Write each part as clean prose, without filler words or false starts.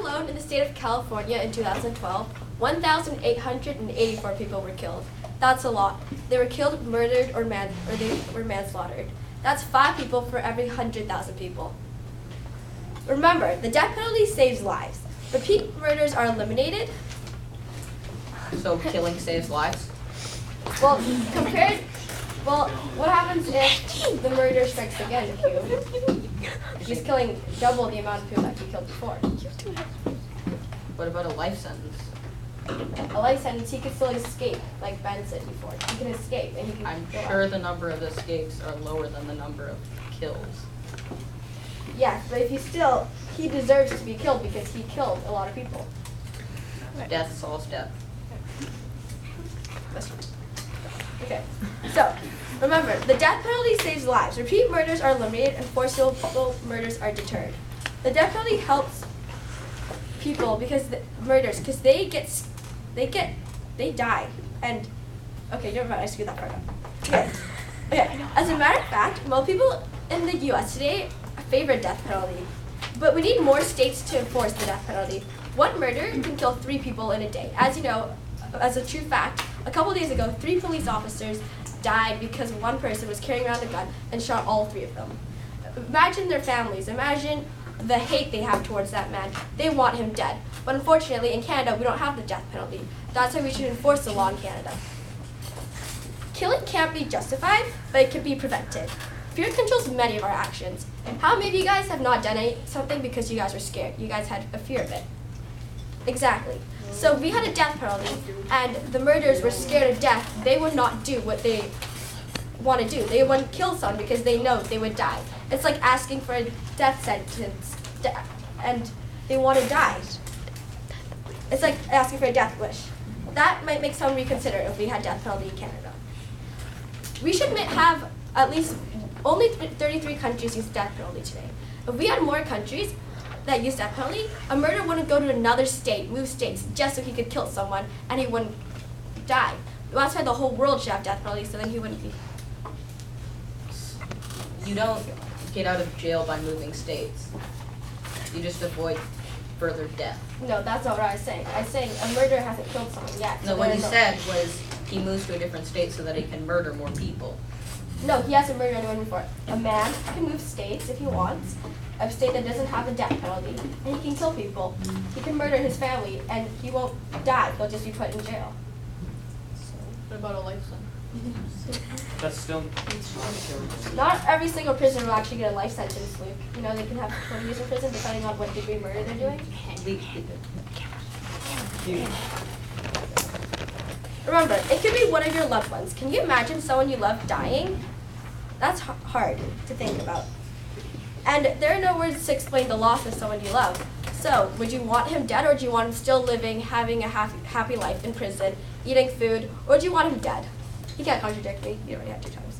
alone in the state of California in 2012, 1,884 people were killed. That's a lot. They were killed, murdered, or they were manslaughtered. That's 5 people for every 100,000 people. Remember, the death penalty saves lives. Repeat murders are eliminated. So killing saves lives? Well, what happens if the murderer strikes again, Q? He's killing double the amount of people that he killed before. What about a life sentence? A life sentence, he could still escape, like Ben said before. He can escape, and he can I'm go sure out. the number of escapes are lower than the number of kills. Yes, but if he deserves to be killed because he killed a lot of people. Death solves death. Okay, so remember, the death penalty saves lives. Repeat murders are eliminated, and forcible murders are deterred. The death penalty helps people because they die. And okay, never mind. I screwed that part up. Okay. As a matter of fact, most people in the U.S. today favor death penalty, but we need more states to enforce the death penalty. One murder can kill 3 people in a day. As you know, as a true fact, a couple days ago, 3 police officers died because one person was carrying around a gun and shot all 3 of them. Imagine their families. Imagine the hate they have towards that man. They want him dead. But unfortunately, in Canada, we don't have the death penalty. That's why we should enforce the law in Canada. Killing can't be justified, but it can be prevented. Fear controls many of our actions. How many of you guys have not done something because you guys were scared? You guys had a fear of it. Exactly. So if we had a death penalty and the murderers were scared of death, they would not do what they want to do. They wouldn't kill someone because they know they would die. It's like asking for a death sentence and they want to die. It's like asking for a death wish. That might make someone reconsider if we had death penalty in Canada. We should have at least only 33 countries use death penalty today. If we had more countries that use death penalty, a murderer wouldn't go to another state, move states, just so he could kill someone and he wouldn't die. That's why the whole world should have death penalty, so then he wouldn't be. You don't get out of jail by moving states. You just avoid further death. No, that's not what I was saying. I was saying a murderer hasn't killed someone yet. No, what you said was he moves to a different state so that he can murder more people. No, he hasn't murdered anyone before. A man can move states if he wants, a state that doesn't have a death penalty, and he can kill people. He can murder his family, and he won't die. He'll just be put in jail. What about a life sentence? That's still Not every single prisoner will actually get a life sentence, Luke. You know, they can have 20 years in prison depending on what degree murder they're doing. Remember, it could be one of your loved ones. Can you imagine someone you love dying? That's hard to think about. And there are no words to explain the loss of someone you love. So, would you want him dead, or do you want him still living, having a happy life in prison, eating food, or do you want him dead? You can't contradict me. You already had 2 times.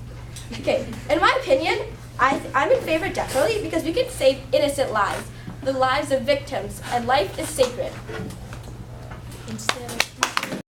Okay, in my opinion, I'm in favor of death penalty because we can save innocent lives, the lives of victims, and life is sacred. Instead of